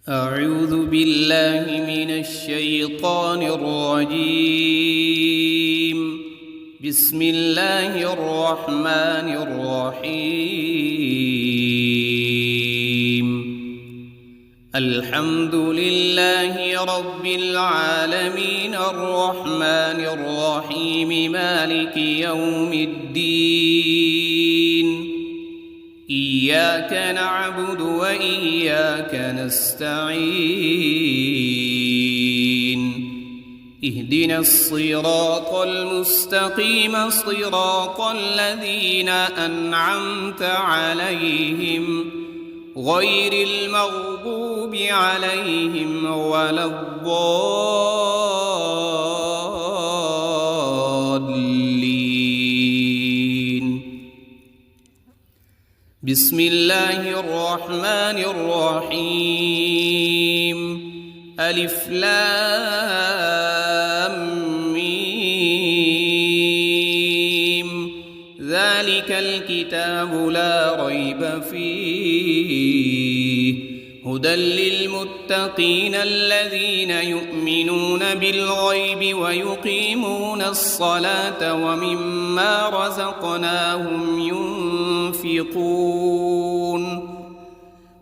أعوذ بالله من الشيطان الرجيم. بسم الله الرحمن الرحيم. الحمد لله رب العالمين الرحمن الرحيم مالك يوم الدين. إياك نعبد وإياك نستعين. اهدنا الصراط المستقيم صراط الذين أنعمت عليهم غير المغضوب عليهم ولا الضالين. بسم الله الرحمن الرحيم. ألف لام ميم. ذلك الكتاب لا ريب فيه هدى للمتقين الذين يؤمنون بالغيب ويقيمون الصلاة ومما رزقناهم ينفقون.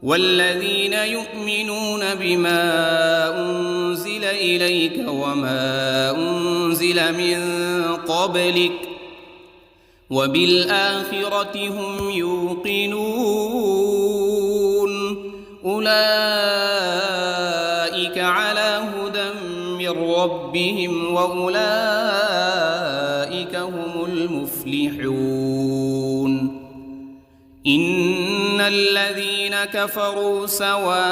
والذين يؤمنون بما أنزل إليك وما أنزل من قبلك وبالآخرة هم يوقنون. أولئك على هدى من ربهم وأولئك هم المفلحون. إن الذين كفروا سواء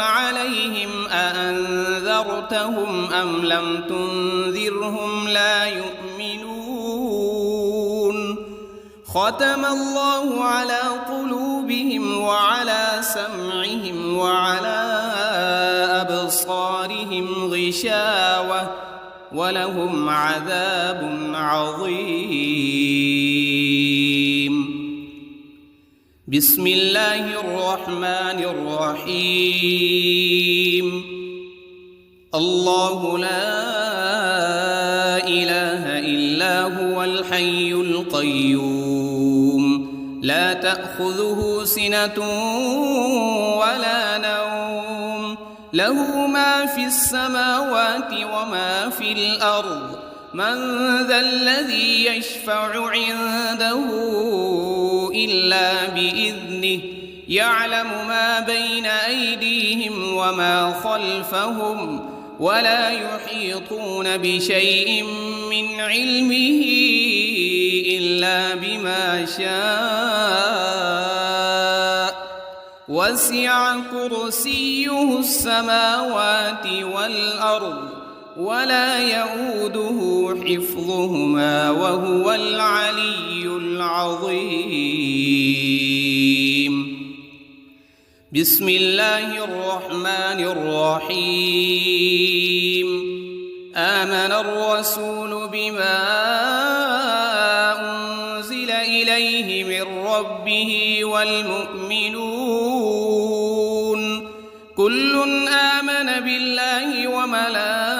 عليهم أأنذرتهم أم لم تنذرهم لا يؤمنون. ختم الله على قلوبهم وعلى سمعهم وعلى أبصارهم غشاوة ولهم عذاب عظيم. بسم الله الرحمن الرحيم. الله لا إله إلا هو الحي القيوم لا تأخذه سنة ولا نوم له ما في السماوات وما في الأرض. من ذا الذي يشفع عنده إلا بإذنه يعلم ما بين أيديهم وما خلفهم ولا يحيطون بشيء من علمه إلا بما شاء. وسع كرسيه السماوات والأرض ولا يؤوده حفظهما وهو العلي العظيم. بسم الله الرحمن الرحيم. آمن الرسول بما أنزل إليه من ربه والمؤمنون كل آمن بالله وملائكته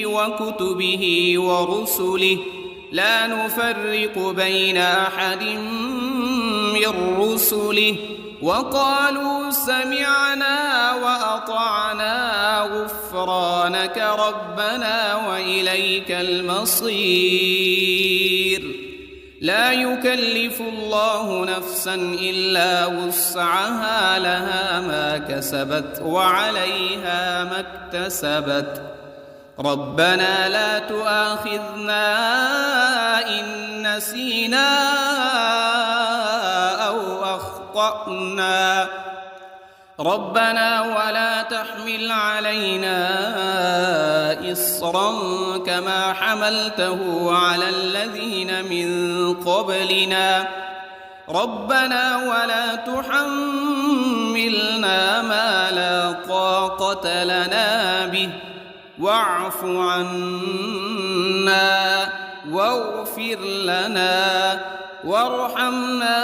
وكتبه ورسله لا نفرق بين أحد من رسله وقالوا سمعنا وأطعنا غفرانك ربنا وإليك المصير. لا يكلف الله نفسا إلا وسعها لها ما كسبت وعليها ما اكتسبت. ربنا لا تؤاخذنا إن نسينا أو أخطأنا. ربنا ولا تحمل علينا إصرا كما حملته على الذين من قبلنا. ربنا ولا تحملنا ما لا طاقة لنا به واعف عنا واغفر لنا وارحمنا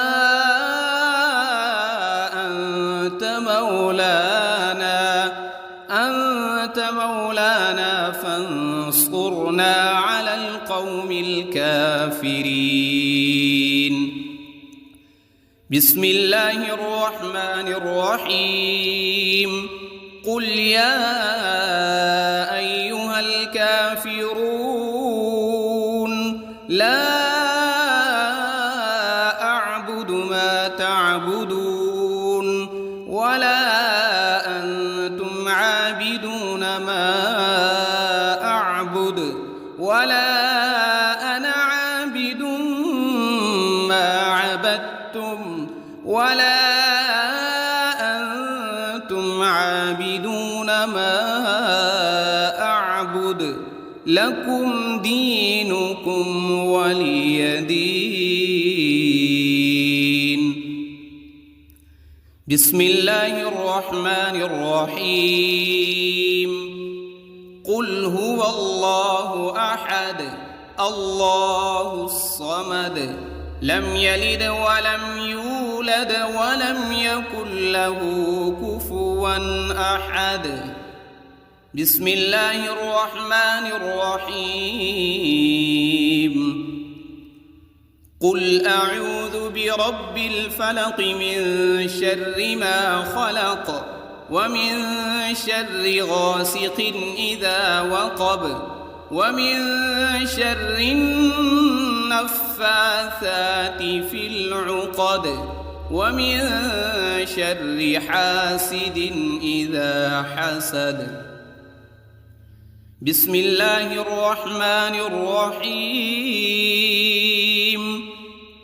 مولانا فانصرنا على القوم الكافرين. بسم الله الرحمن الرحيم. قل يا أيها الكافرون لا أعبد ما تعبدون ولا أنتم عابدون ما أعبد ولا أنا عابد ما عبدتم ولا أنتم عابدون ما أعبد لكم دينكم ولي دين. بسم الله الرحمن الرحيم. قل هو الله أحد الله الصمد لم يلد ولم يولد ولم يكن له كفوا أحد. بسم الله الرحمن الرحيم. قل أعوذ برب الفلق من شر ما خلق ومن شر غاسق إذا وقب ومن شر النفاثات في العقد ومن شر حاسد إذا حسد. بسم الله الرحمن الرحيم.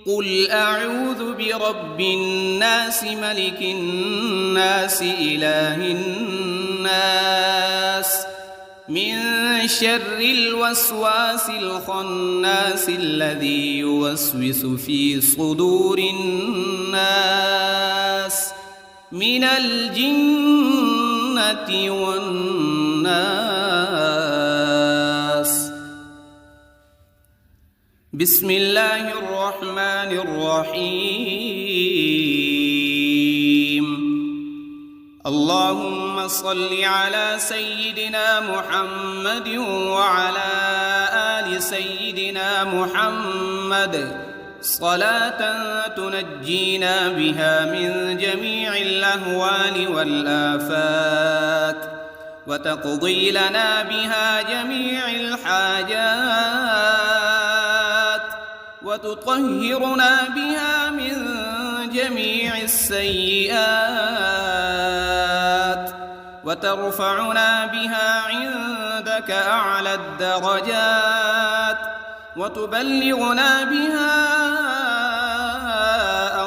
قل أعوذ برب الناس ملك الناس إله الناس من شر الوسواس الخناس الذي يوسوس في صدور الناس من الجنة والناس. بسم الله الرحمن الرحيم. اللهم صل على سيدنا محمد وعلى آل سيدنا محمد صلاة تنجينا بها من جميع الأهوال والآفات وتقضي لنا بها جميع الحاجات وتطهرنا بها من جميع السيئات وترفعنا بها عندك أعلى الدرجات وتبلغنا بها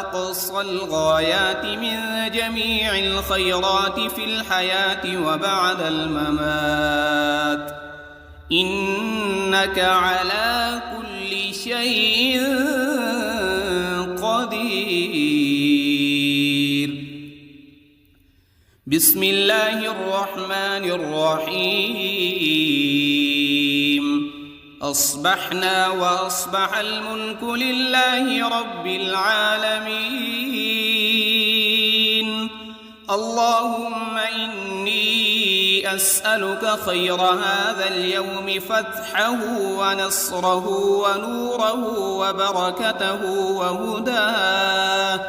أقصى الغايات من جميع الخيرات في الحياة وبعد الممات إنك على كل شيء قدير. بسم الله الرحمن الرحيم. أصبحنا وأصبح الملك لله رب العالمين. اللهم إني أسألك خير هذا اليوم فتحه ونصره ونوره وبركته وهداه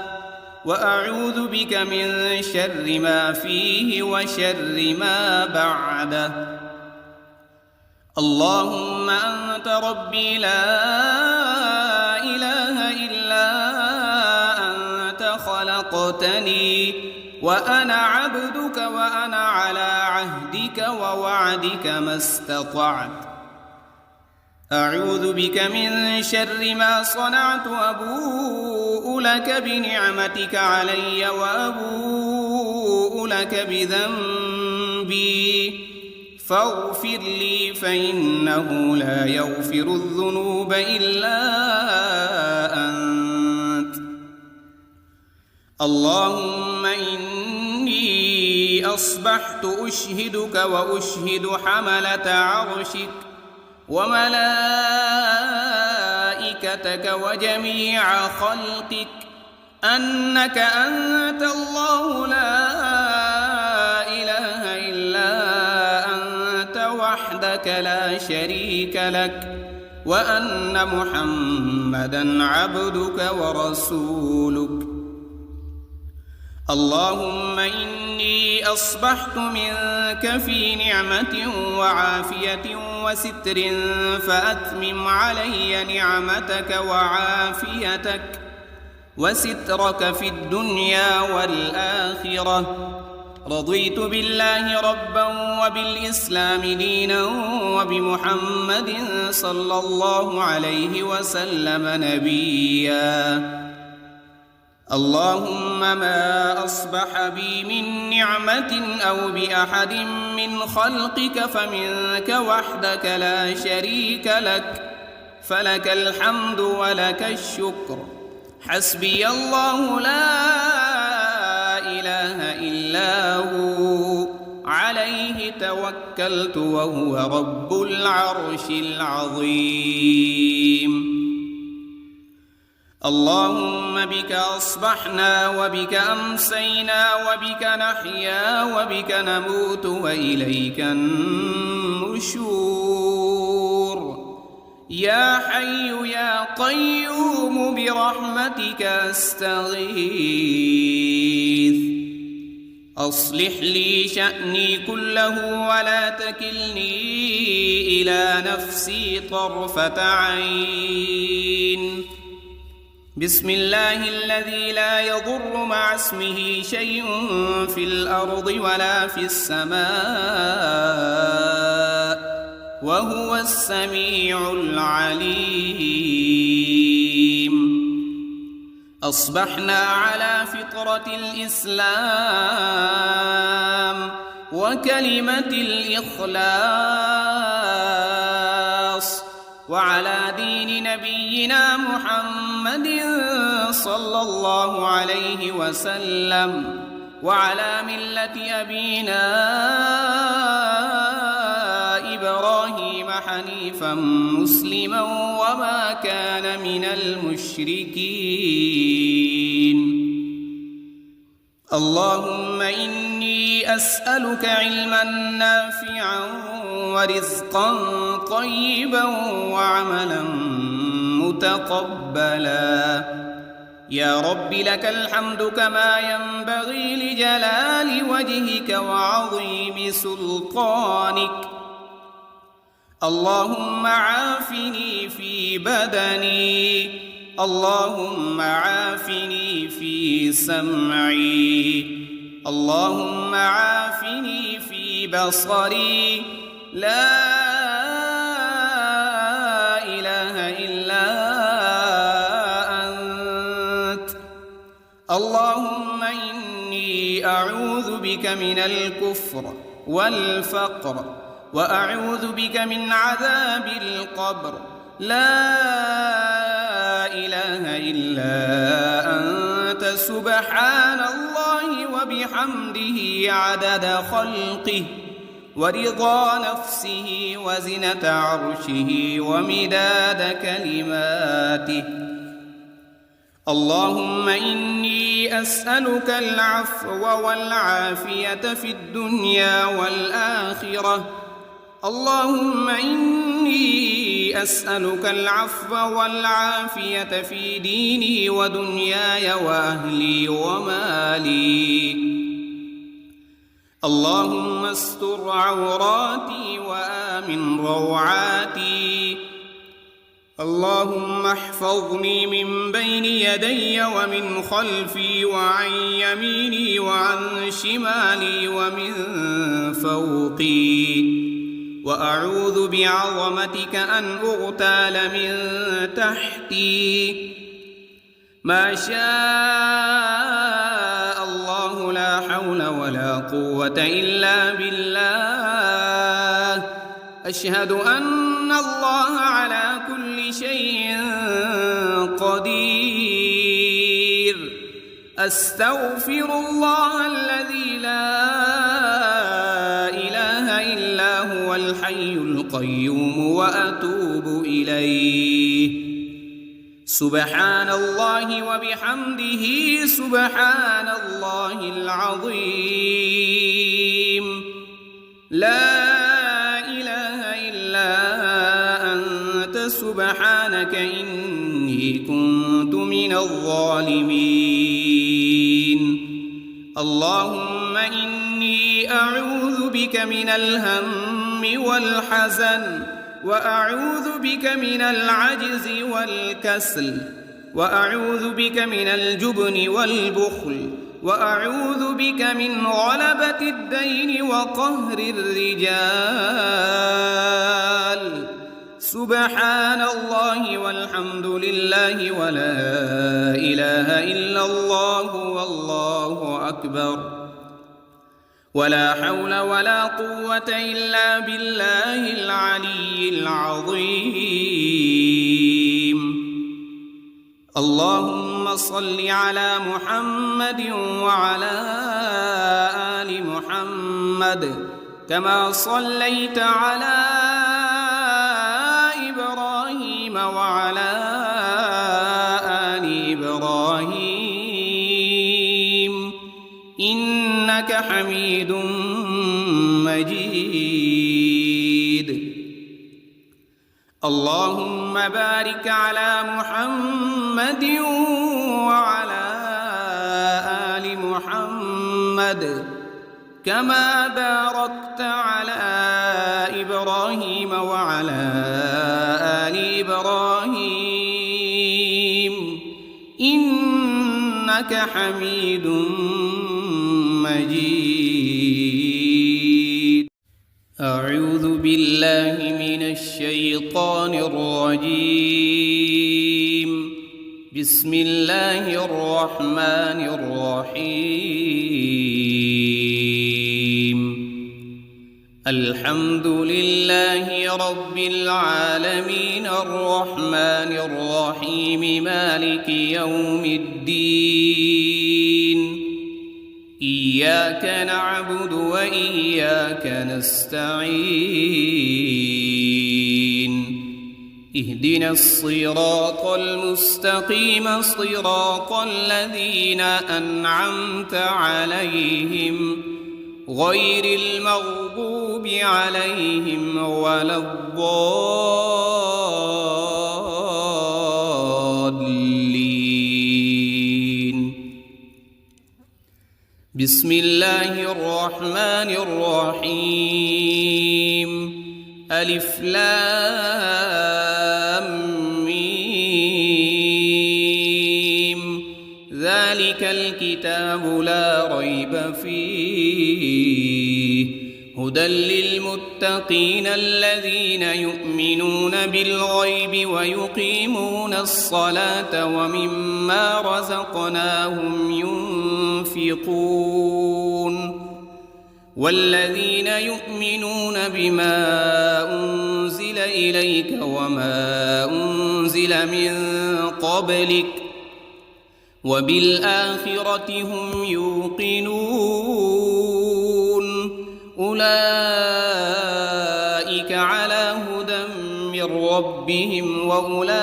وأعوذ بك من شر ما فيه وشر ما بعده. اللهم أنت ربي لا إله إلا أنت خلقتني وأنا عبدك وأنا على عهدك ووعدك ما استطعت. أعوذ بك من شر ما صنعت وأبوء لك بنعمتك علي وأبوء لك بذنبي فاغفر لي فإنه لا يغفر الذنوب إلا أنت. اللهم إني أصبحت أشهدك وأشهد حملة عرشك وملائكتك وجميع خلقك أنك أنت الله لا وحدك لا شريك لك وأن محمدًا عبدك ورسولك. اللهم إني أصبحت منك في نعمة وعافية وستر، فأتمم علي نعمتك وعافيتك وسترك في الدنيا والآخرة. رضيت بالله ربا وبالإسلام دينا وبمحمد صلى الله عليه وسلم نبيا. اللهم ما أصبح بي من نعمة أو بأحد من خلقك فمنك وحدك لا شريك لك، فلك الحمد ولك الشكر. حسبي الله لا إله إلا هو، عليه توكلت وهو رب العرش العظيم. اللهم بك أصبحنا وبك أمسينا وبك نحيا وبك نموت وإليك النشور. يا حي يا قيوم برحمتك أستغيث. أصلح لي شأني كله ولا تكلني إلى نفسي طرفة عين. بسم الله الذي لا يضر مع اسمه شيء في الأرض ولا في السماء وهو السميع العليم. أصبحنا على فطرة الإسلام وكلمة الإخلاص وعلى دين نبينا محمد صلى الله عليه وسلم وعلى ملة أبينا إبراهيم حنيفا مسلما وما كان من المشركين. اللهم إني أسألك علما نافعا ورزقا طيبا وعملا متقبلا. يا رب لك الحمد كما ينبغي لجلال وجهك وعظيم سلطانك. اللهم عافني في بدني، اللهم عافني في سمعي، اللهم عافني في بصري. لا إله إلا أنت. اللهم إني أعوذ بك من الكفر والفقر وأعوذ بك من عذاب القبر. لا إله إلا أنت سبحان الله وبحمده عدد خلقه ورضا نفسه وزنة عرشه ومداد كلماته. اللهم إني أسألك العفو والعافية في الدنيا والآخرة. اللهم إني أسألك العفو والعافية في ديني ودنياي وأهلي ومالي. اللهم استر عوراتي وآمن روعاتي. اللهم احفظني من بين يدي ومن خلفي وعن يميني وعن شمالي ومن فوقي. وأعوذ بعظمتك أن أغتال من تحتي. ما شاء الله لا حول ولا قوة إلا بالله. أشهد أن الله على كل شيء قدير. أستغفر الله الذي لا إله إلا هو الحي القيوم وأتوب إليه. سبحان الله وبحمده سبحان الله العظيم. لا إله إلا كنت من الظالمين اللهم إني أعوذ بك من الهم والحزن وأعوذ بك من العجز والكسل وأعوذ بك من الجبن والبخل وأعوذ بك من غلبة الدين وقهر الرجال سبحان الله والحمد لله ولا إله إلا الله والله أكبر ولا حول ولا قوة إلا بالله العلي العظيم اللهم صل على محمد وعلى آل محمد كما صليت على إبراهيم وعلى آل إبراهيم إنك حميد مجيد اللهم بارك على محمد وعلى آل محمد كما باركت على إبراهيم وعلى آل إبراهيم إنك حميد مجيد أعوذ بالله من الشيطان الرجيم بسم الله الرحمن الرحيم الحمد لله رب العالمين الرحمن الرحيم مالك يوم الدين إياك نعبد وإياك نستعين اهدنا الصراط المستقيم صراط الذين أنعمت عليهم غير المغضوب عليهم ولا الضالين بسم الله الرحمن الرحيم ألف لام ميم ذلك الكتاب لا ريب فيه هدى للمتقين الذين يؤمنون بالغيب ويقيمون الصلاة ومما رزقناهم ينفقون والذين يؤمنون بما أنزل إليك وما أنزل من قبلك وبالآخرة هم يوقنون أولئك على هدى من ربهم وأولئك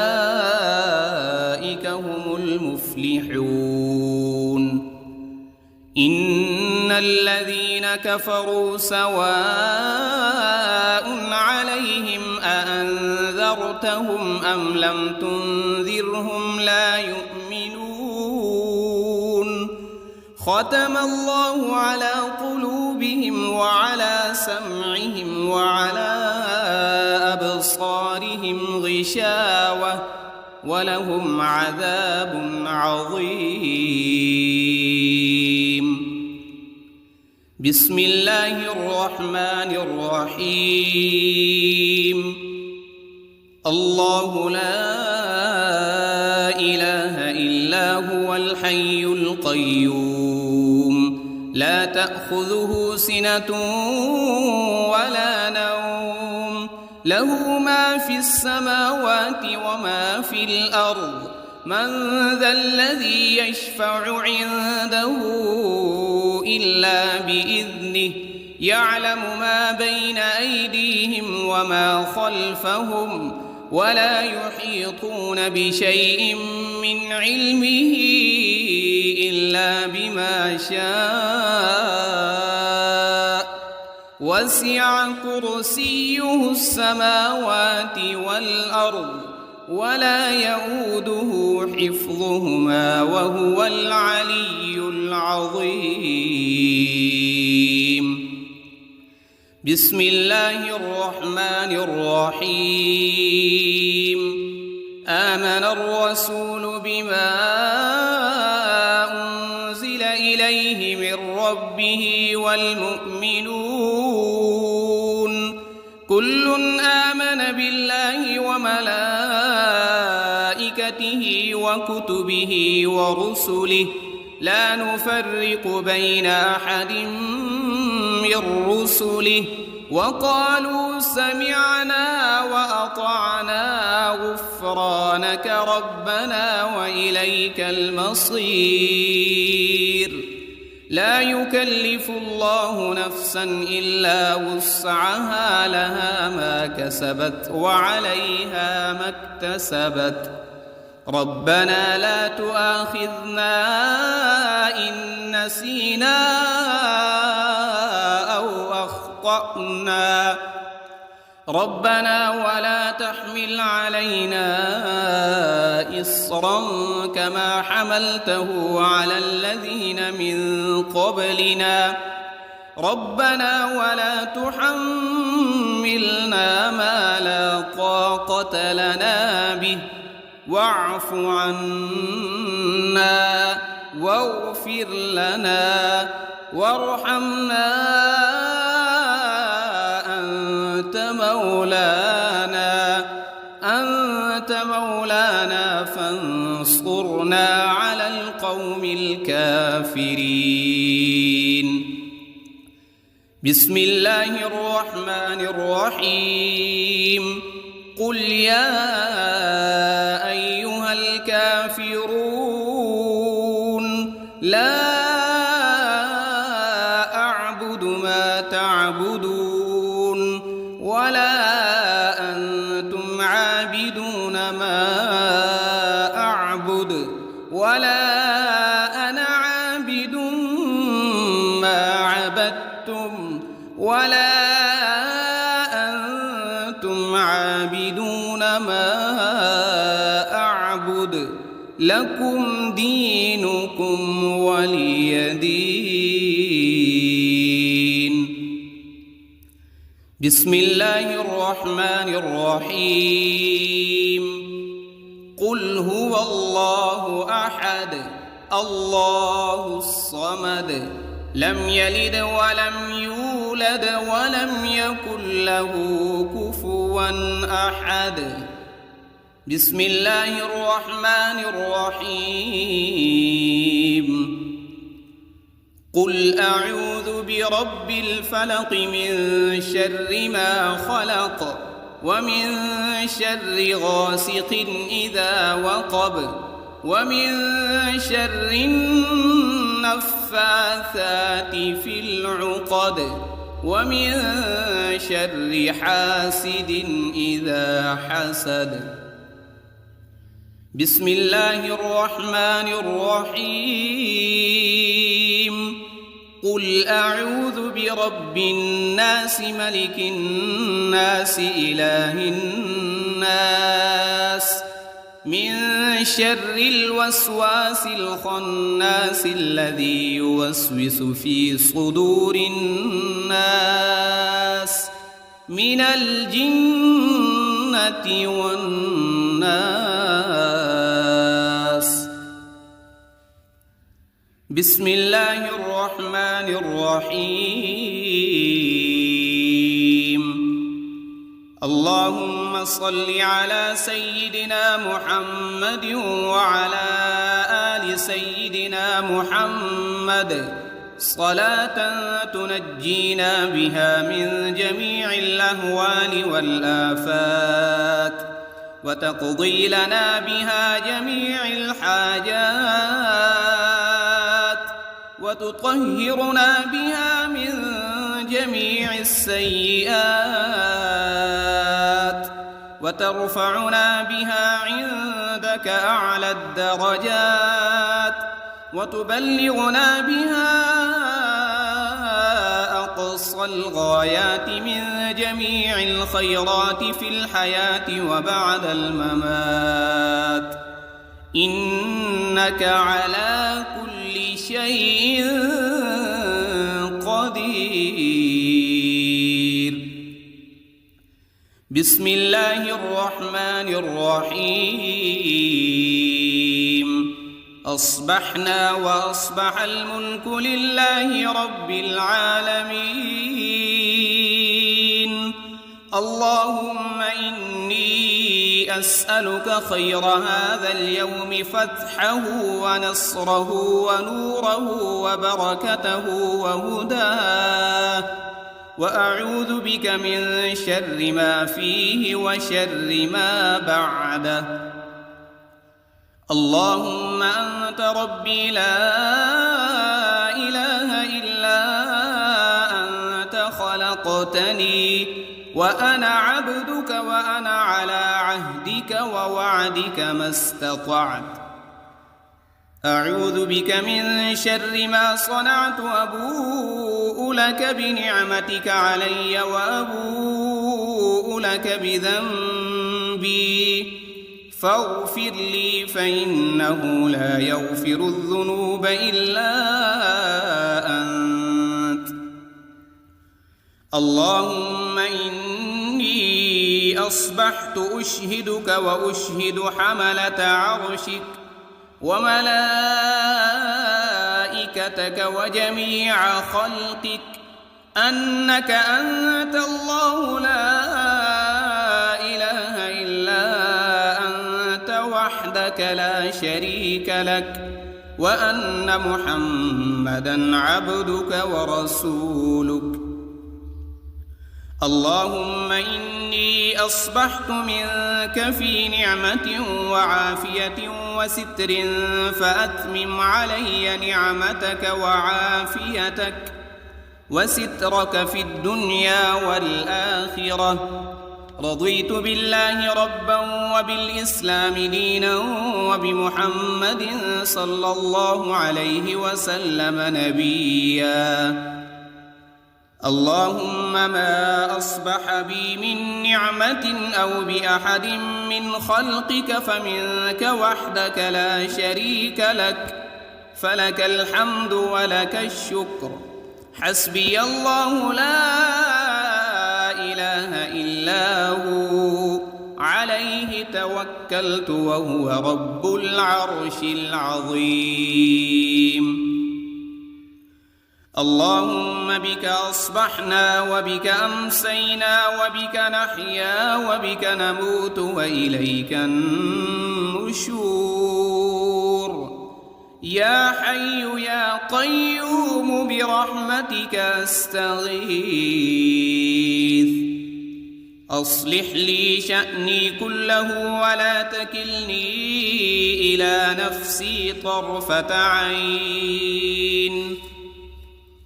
هم المفلحون إن الذين كفروا سواء عليهم أأنذرتهم أم لم تنذرهم لا يؤمنون ختم الله على قلوبهم وعلى سمعهم وعلى أبصارهم غشاوة ولهم عذاب عظيم بسم الله الرحمن الرحيم الله لا إله إلا هو الحي القيوم لا تأخذه سنة ولا نوم له ما في السماوات وما في الأرض من ذا الذي يشفع عنده إلا بإذنه يعلم ما بين أيديهم وما خلفهم ولا يحيطون بشيء من علمه إلا بما شاء وسع كرسيه السماوات والأرض ولا يؤوده حفظهما وهو العلي العظيم. بسم الله الرحمن الرحيم. آمن الرسول بما أنزل إليه من ربه والمؤمنون كل آمن بالله وملائكته وكتبه ورسله لا نفرق بين أحد من رسله وقالوا سمعنا وأطعنا غفرانك ربنا وإليك المصير. لا يكلف الله نفسا إلا وسعها لها ما كسبت وعليها ما اكتسبت. ربنا لا تؤاخذنا إن نسينا أو أخطأنا ربنا ولا تحمل علينا إصرا كما حملته على الذين من قبلنا ربنا ولا تحملنا ما لا طاقة لنا به واعف عنا واغفر لنا وارحمنا أنت مولانا فانصرنا على القوم الكافرين. بسم الله الرحمن الرحيم. قل يا أيها الكافرون لا أعبد ما تعبدون ولا أنتم عابدون ما أعبد ولا أنا عابد ما عبدتم ولا أنتم عابدون ما أعبد لكم دينكم ولي دين. بسم الله الرحمن الرحيم. قل هو الله أحد الله الصمد لم يلد ولم يولد ولم يكن له كفوا أحد. بسم الله الرحمن الرحيم. قل أعوذ برب الفلق من شر ما خلق ومن شر غاسق إذا وقب ومن شر النفاثات في العقد ومن شر حاسد إذا حسد. بسم الله الرحمن الرحيم. قل أعوذ برب الناس ملك الناس إله الناس من شر الوسواس الخناس الذي يوسوس في صدور الناس من الجنة والناس. بسم الله الرحمن الرحيم. اللهم صل على سيدنا محمد وعلى آل سيدنا محمد صلاة تنجينا بها من جميع الأهوال والآفات وتقضي لنا بها جميع الحاجات وتطهرنا بها من جميع السيئات وترفعنا بها عندك أعلى الدرجات وتبلغنا بها أقصى الغايات من جميع الخيرات في الحياة وبعد الممات، إنك على كل شيء قدير. بسم الله الرحمن الرحيم. أصبحنا وأصبح الملك لله رب العالمين. اللهم إني أسألك خير هذا اليوم، فتحه ونصره ونوره وبركته وهداه، وأعوذ بك من شر ما فيه وشر ما بعده. اللهم أنت ربي لا إله إلا أنت، خلقتني وأنا عبدك وأنا على عهدك ووعدك ما استطعت. أعوذ بك من شر ما صنعت، أبوء لك بنعمتك علي وأبوء لك بذنبي، فاغفر لي فإنه لا يغفر الذنوب إلا أنت. اللهم إني أصبحت أشهدك وأشهد حملة عرشك وملائكتك وجميع خلقك أنك أنت الله لا إله إلا أنت وحدك لا شريك لك، وأن محمدًا عبدك ورسولك. اللهم إني أصبحت منك في نعمة وعافية وستر، فأتمم علي نعمتك وعافيتك وسترك في الدنيا والآخرة. رضيت بالله ربا وبالإسلام دينا وبمحمد صلى الله عليه وسلم نبيا. اللهم ما أصبح بي من نعمة أو بأحد من خلقك فمنك وحدك لا شريك لك، فلك الحمد ولك الشكر. حسبي الله لا إله إلا هو، عليه توكلت وهو رب العرش العظيم. اللهم بك أصبحنا وبك أمسينا وبك نحيا وبك نموت وإليك النشور. يا حي يا قيوم برحمتك أستغيث. أصلح لي شأني كله ولا تكلني إلى نفسي طرفة عين.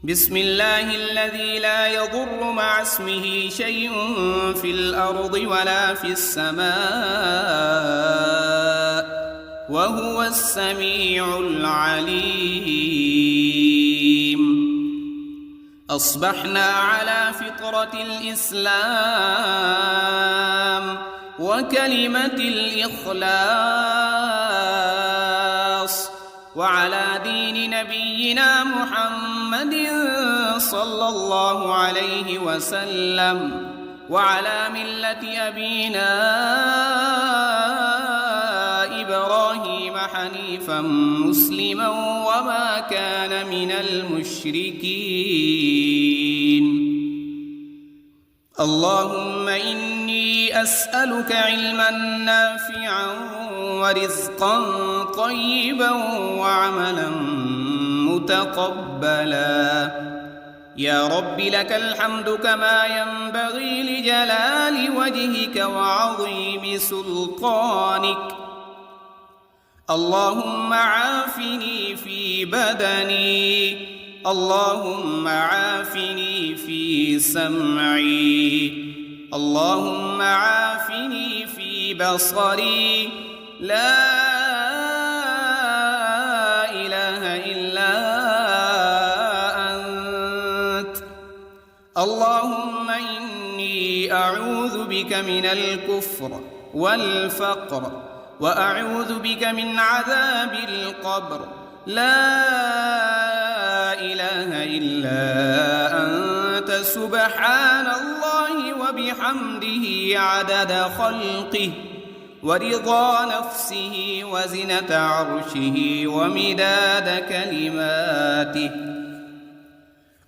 بسم الله الذي لا يضر مع اسمه شيء في الأرض ولا في السماء، وهو السميع العليم. أصبحنا على فطرة الإسلام وكلمة الإخلاص، وعلى دين نبينا محمد صلى الله عليه وسلم، وعلى ملة أبينا إبراهيم حنيفا مسلما وما كان من المشركين. اللهم إني أسألك علما نافعا ورزقا طيبا وعملا متقبلا. يا رب لك الحمد كما ينبغي لجلال وجهك وعظيم سلطانك. اللهم عافني في بدني، اللهم عافني في سمعي، اللهم عافني في بصري. لا إله إلا أنت. اللهم إني أعوذ بك من الكفر والفقر وأعوذ بك من عذاب القبر لا إله إلا أنت سبحان الله وبحمده عدد خلقه ورضا نفسه وزنة عرشه ومداد كلماته.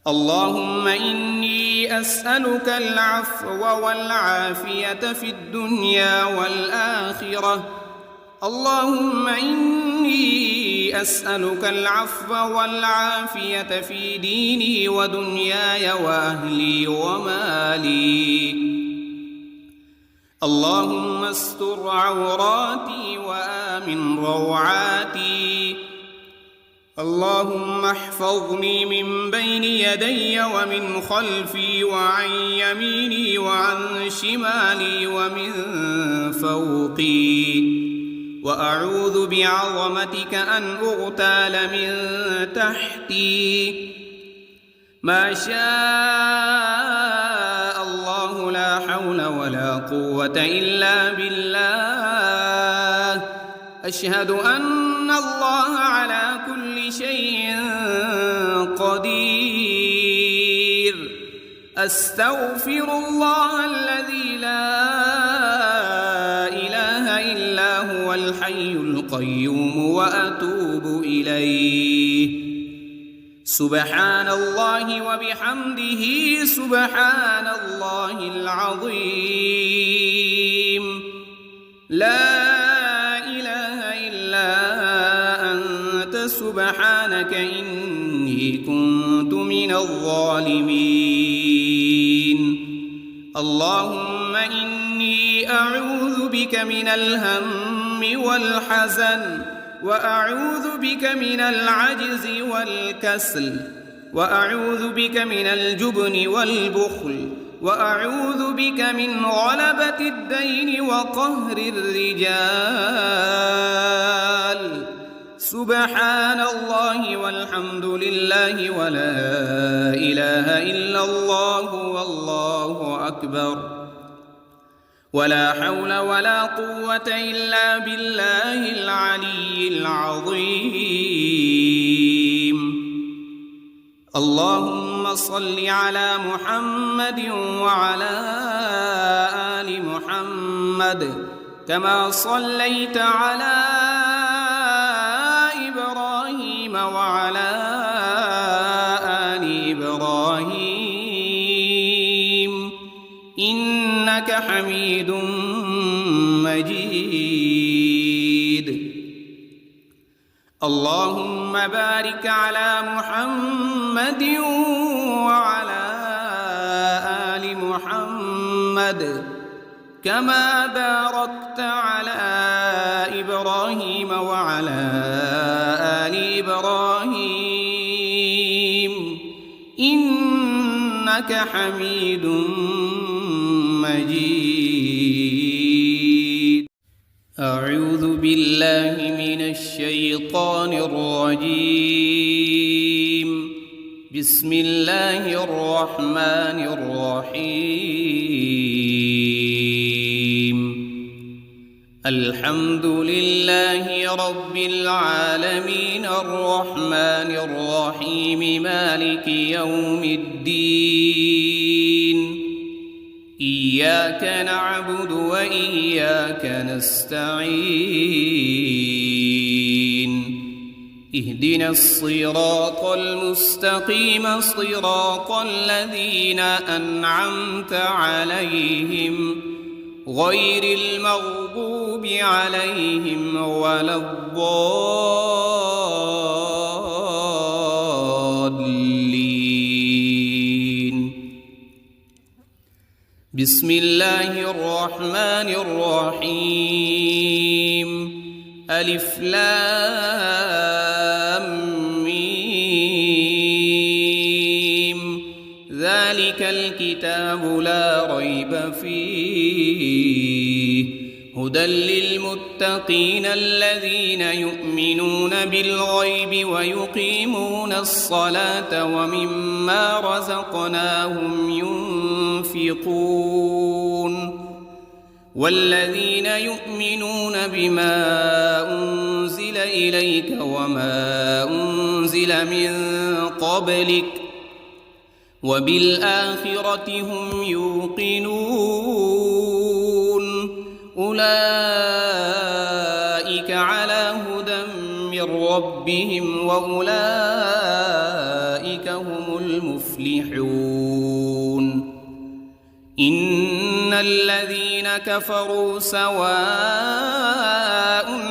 اللهم إني أسألك العفو والعافية في الدنيا والآخرة. اللهم إني أسألك العفو والعافية في ديني ودنياي وأهلي ومالي. اللهم استر عوراتي وآمن روعاتي. اللهم احفظني من بين يدي ومن خلفي وعن يميني وعن شمالي ومن فوقي، وأعوذ بعظمتك أن أغتال من تحتي. ما شاء الله لا حول ولا قوة إلا بالله. أشهد أن الله على كل شيء قدير. أستغفر الله الذي لا إله إلا هو الحي القيوم وأتوب إليه. سبحان الله وبحمده سبحان الله العظيم. لا إله إلا أنت سبحانك إني كنت من الظالمين. اللهم إني أعوذ بك من الهم والحزن، وأعوذ بك من العجز والكسل، وأعوذ بك من الجبن والبخل، وأعوذ بك من غلبة الدين وقهر الرجال. سبحان الله والحمد لله ولا إله إلا الله والله أكبر، ولا حول ولا قوة إلا بالله العلي العظيم. اللهم صل على محمد وعلى آل محمد كما صليت على إبراهيم وعلى آل إبراهيم إنك حميد مجيد. اللهم بارك على محمد وعلى آل محمد كما باركت على إبراهيم وعلى آل إبراهيم إنك حميد مجيد. أعوذ بالله من الشيطان الرجيم. بسم الله الرحمن الرحيم. الحمد لله رب العالمين الرحمن الرحيم مالك يوم الدين. إياك نعبد وإياك نستعين. اهدنا الصراط المستقيم صراط الذين أنعمت عليهم غير المغضوب عليهم ولا الضالين. بسم الله الرحمن الرحيم. ألف لام ميم. ذلك الكتاب لا ريب فيه هدى للمتقين الذين يؤمنون بالغيب ويقيمون الصلاة ومما رزقناهم ينفقون والذين يؤمنون بما أنزل إليك وما أنزل من قبلك وبالآخرة هم يوقنون أولئك على هدى من ربهم وأولئك هم المفلحون إن الذين كفروا سواء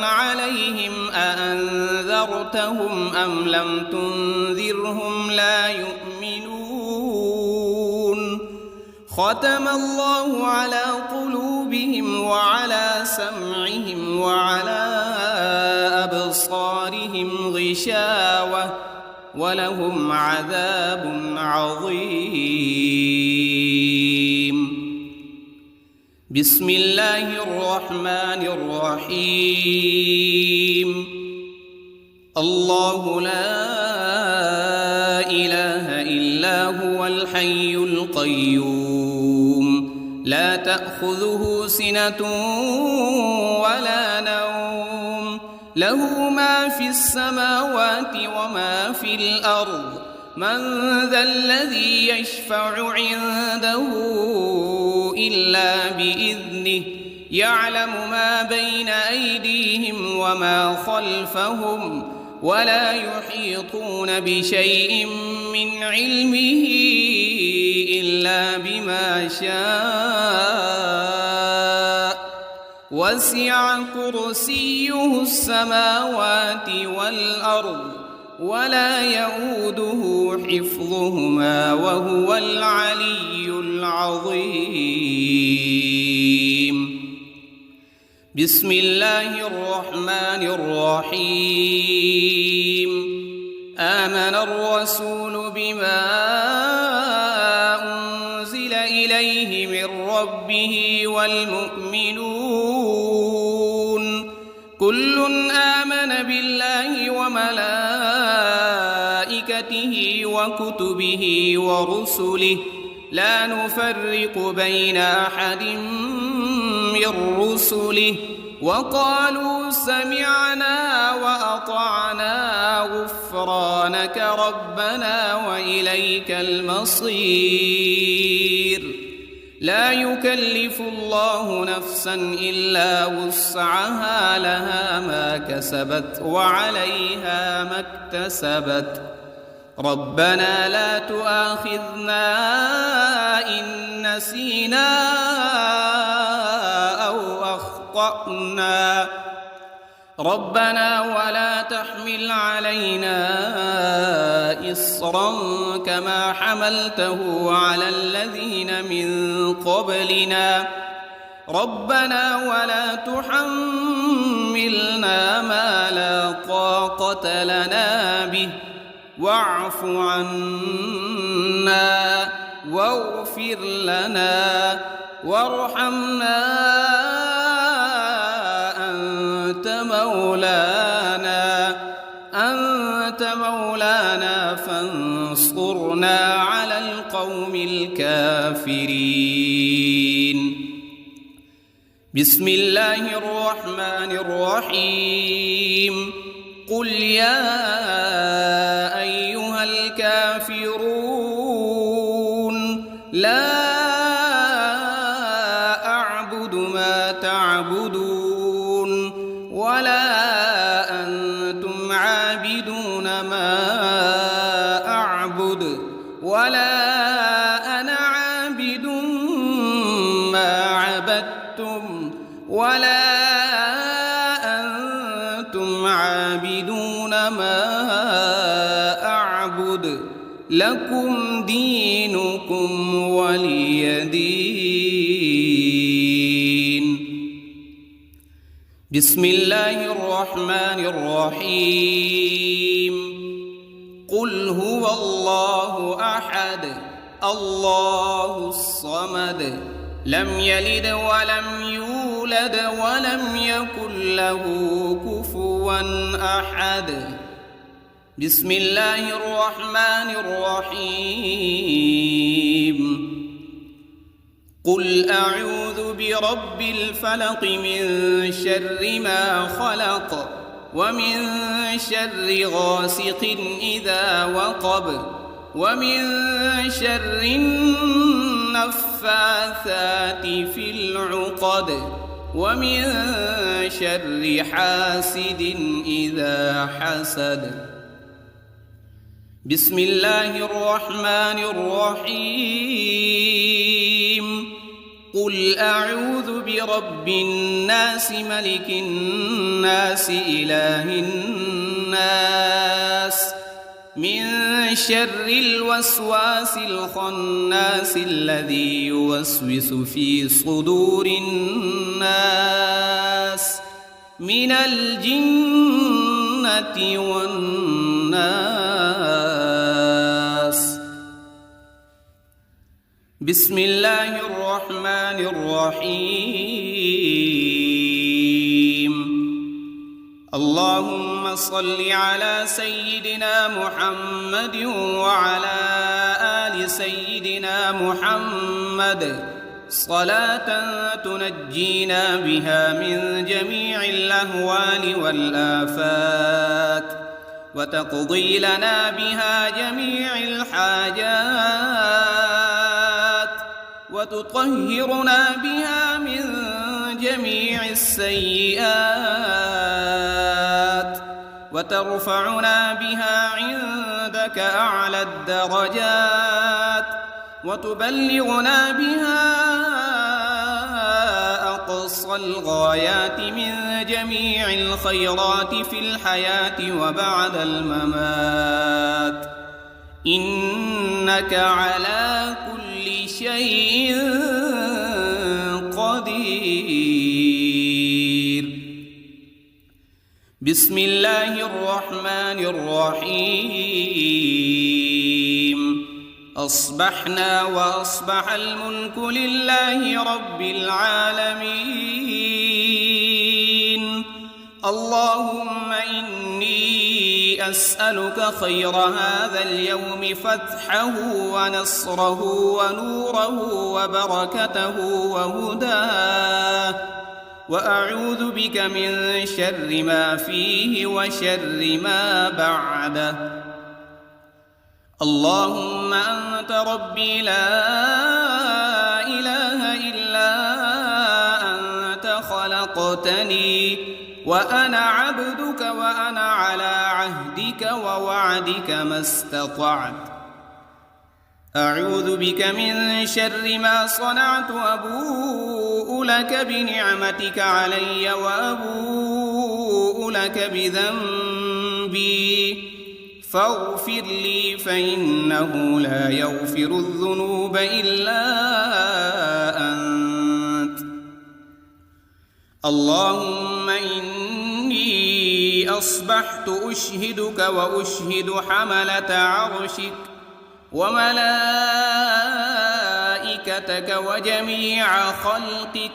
عليهم أأنذرتهم أم لم تنذرهم لا يؤمنون ختم الله على قلوبهم وعلى سمعهم وعلى أبصارهم غشاوة ولهم عذاب عظيم. بسم الله الرحمن الرحيم. الله لا إله إلا هو الحي القيوم لا تأخذه سنة ولا نوم له ما في السماوات وما في الأرض من ذا الذي يشفع عنده إلا بإذنه يعلم ما بين أيديهم وما خلفهم ولا يحيطون بشيء من علمه إلا بما شاء وسع كرسيه السماوات والأرض ولا يؤوده حفظهما وهو العلي العظيم. بسم الله الرحمن الرحيم. آمن الرسول بما أنزل إليه من ربه والمؤمنون كل آمن بالله وملائكته وكتبه ورسله لا نفرق بين أحد من رسله وقالوا سمعنا وأطعنا غفرانك ربنا وإليك المصير. لا يكلف الله نفسا إلا وسعها لها ما كسبت وعليها ما اكتسبت ربنا لا تؤاخذنا إن نسينا أو أخطأنا ربنا ولا تحمل علينا إصرا كما حملته على الذين من قبلنا ربنا ولا تحملنا ما لا طاقة لنا به واعف عنا واغفر لنا وارحمنا أنت مولانا فانصرنا على القوم الكافرين. بسم الله الرحمن الرحيم. قل يا أيها الكافرون لا أعبد ما تعبدون ولا أنتم عابدون ما أعبد ولا أنا عابد ما عبدتم ولا أنتم عابدون ما أعبد لكم دينكم ولي دين. بسم الله الرحمن الرحيم. قل هو الله أحد الله الصمد لم يلد ولم يولد ولم يكن له كفوا أحد. بسم الله الرحمن الرحيم. قل أعوذ برب الفلق من شر ما خلق ومن شر غاسق إذا وقب ومن شر النفاثات في العقد ومن شر حاسد إذا حسد. بسم الله الرحمن الرحيم. قل أعوذ برب الناس ملك الناس إله الناس من شر الوسواس الخناس الذي يوسوس في صدور الناس من الجنة والناس. بسم الله الرحمن الرحيم. اللهم صل على سيدنا محمد وعلى آل سيدنا محمد صلاة تنجينا بها من جميع الأهوال والآفات وتقضي لنا بها جميع الحاجات وتطهرنا بها من جميع السيئات وترفعنا بها عندك أعلى الدرجات وتبلغنا بها أقصى الغايات من جميع الخيرات في الحياة وبعد الممات، إنك على كل شيء قدير. بسم الله الرحمن الرحيم. أصبحنا وأصبح الملك لله رب العالمين. اللهم إني أسألك خير هذا اليوم فتحه ونصره ونوره وبركته وهداه، وأعوذ بك من شر ما فيه وشر ما بعده. اللهم أنت ربي لا إله إلا أنت خلقتني وأنا عبدك وأنا على عهدك ووعدك ما استطعت. أعوذ بك من شر ما صنعت، أبوء لك بنعمتك علي وأبوء لك بذنبي فاغفر لي فإنه لا يغفر الذنوب إلا أنت. اللهم إني أصبحت أشهدك وأشهد حملة عرشك وملائكتك وجميع خلقك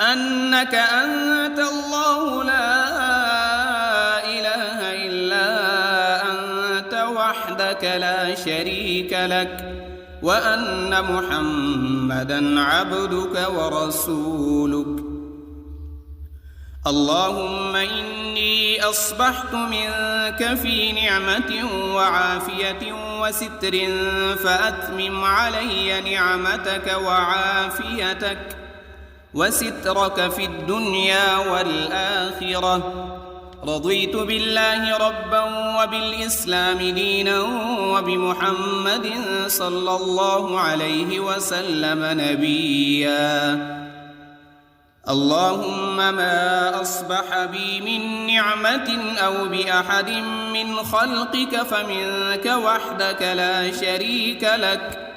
أنك أنت الله لا إله إلا وحدك لا شريك لك، وأن محمدًا عبدك ورسولك. اللهم إني أصبحت منك في نعمة وعافية وستر فأتمم علي نعمتك وعافيتك وسترك في الدنيا والآخرة. رضيت بالله ربا وبالإسلام دينا وبمحمد صلى الله عليه وسلم نبيا. اللهم ما أصبح بي من نعمة أو بأحد من خلقك فمنك وحدك لا شريك لك،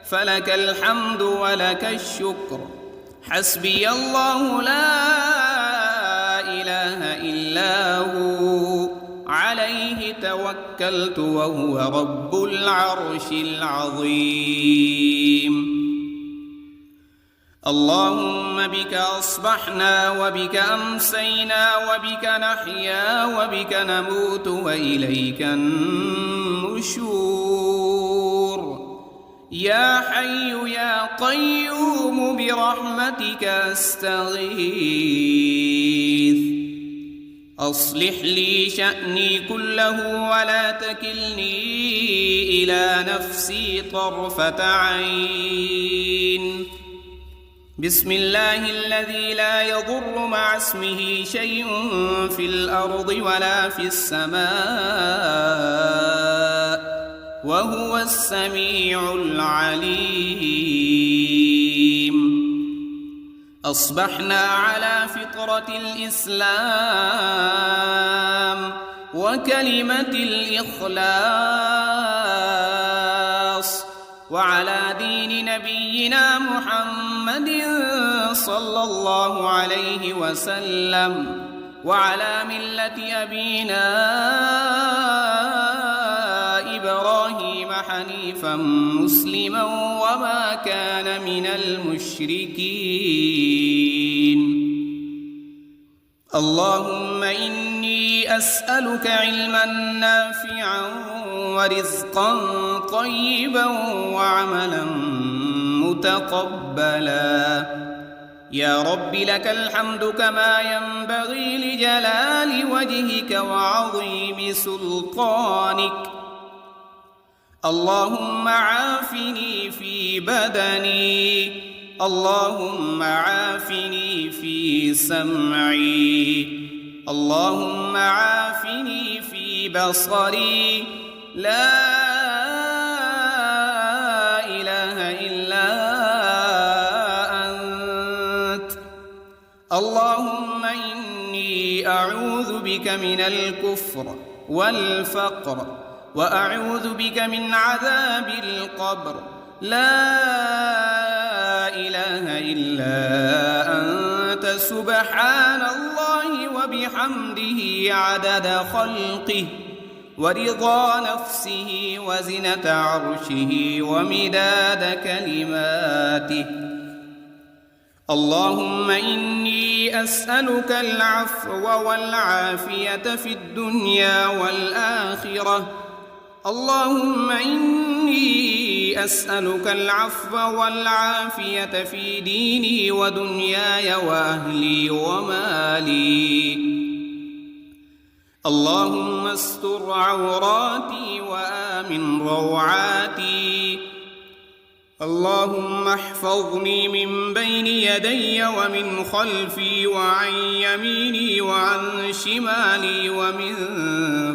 فلك الحمد ولك الشكر. حسبي الله لا إله إلا هو عليه توكلت وهو رب العرش العظيم. اللهم بك أصبحنا وبك أمسينا وبك نحيا وبك نموت وإليك النشور. يا حي يا قيوم برحمتك أستغيث. أصلح لي شأني كله ولا تكلني إلى نفسي طرفة عين. بسم الله الذي لا يضر مع اسمه شيء في الأرض ولا في السماء وهو السميع العليم. أصبحنا على فطرة الإسلام وكلمة الإخلاص وعلى دين نبينا محمد صلى الله عليه وسلم وعلى ملة أبينا إبراهيم حنيفا مسلما وما كان من المشركين. اللهم إني أسألك علما نافعا ورزقا طيبا وعملا متقبلا. يا رب لك الحمد كما ينبغي لجلال وجهك وعظيم سلطانك. اللهم عافني في بدني، اللهم عافني في سمعي، اللهم عافني في بصري. لا إله إلا أنت. اللهم إني أعوذ بك من الكفر والفقر وأعوذ بك من عذاب القبر. لا إله إلا أنت سبحان الله وبحمده عدد خلقه ورضا نفسه وزنة عرشه ومداد كلماته. اللهم إني أسألك العفو والعافية في الدنيا والآخرة. اللهم إني أسألك العفو والعافية في ديني ودنياي وأهلي ومالي. اللهم استر عوراتي وآمن روعاتي. اللهم احفظني من بين يدي ومن خلفي وعن يميني وعن شمالي ومن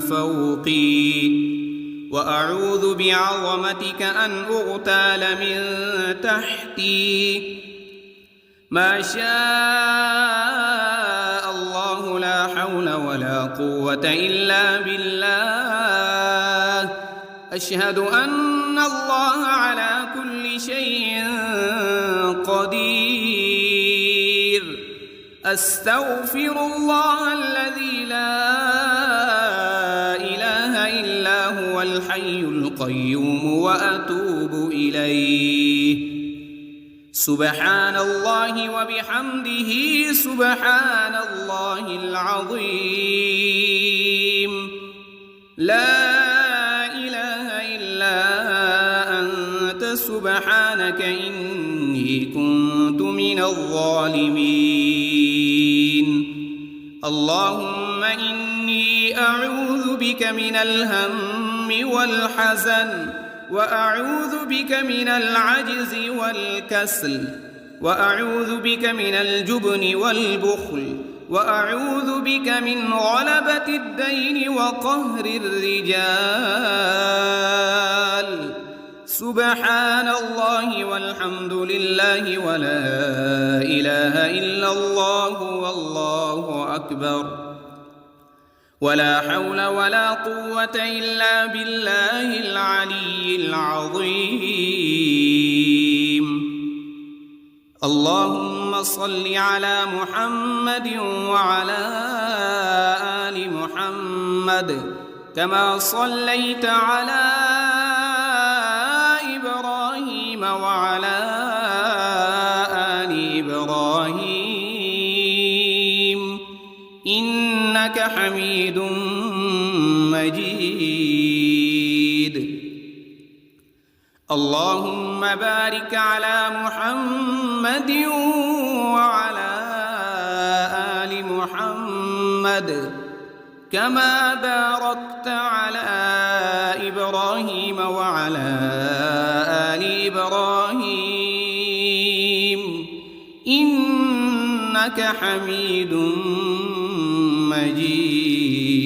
فوقي. وأعوذ بعظمتك أن أغتال من تحتي. ما شاء الله لا حول ولا قوة إلا بالله. أشهد أن الله على كل شيء قدير. أستغفر الله الذي لا إله إلا هو الحي القيوم وأتوب إليه. سبحان الله وبحمده سبحان الله العظيم. لا إله إلا أنت سبحانك إني كنت من الظالمين. اللهم إني أعوذ بك من الهم والحزن وأعوذ بك من العجز والكسل وأعوذ بك من الجبن والبخل وأعوذ بك من غلبة الدين وقهر الرجال. سبحان الله والحمد لله ولا إله إلا الله والله أكبر. ولا حول ولا قوة إلا بالله العلي العظيم. اللهم صل على محمد وعلى آل محمد كما صليت على إبراهيم وعلى آل حميد مجيد. اللهم بارك على محمد وعلى آل محمد كما باركت على إبراهيم وعلى آل إبراهيم إنك حميد مجيد.